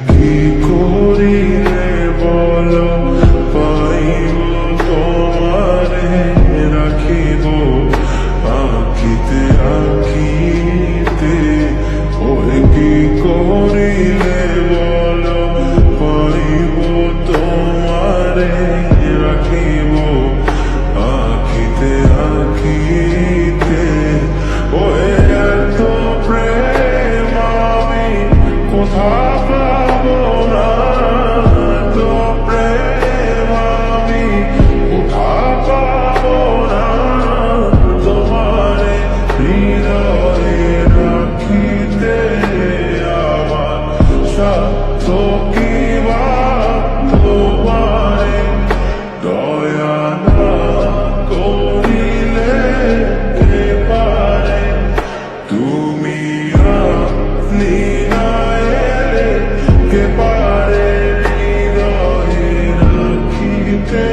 কি করিলে বলো পাইব তোমারে রাখিব আঁকিতে আঁকিতে। ওই কি করিলে বলো পাইব তোমারে রাখিব আঁকিতে আঁকিতে। ওই এত প্রেম আমি কোথা পাবো না, এত প্রেম আমি কোথা পাবো না। তোমারে হৃদয়ে রাখিতে আমার সাধ্য কি বা তোমারে দয়া না করিলে কে পারে। তুমি আপনি না এলে কে পারে হৃদয়ে রাখিতে।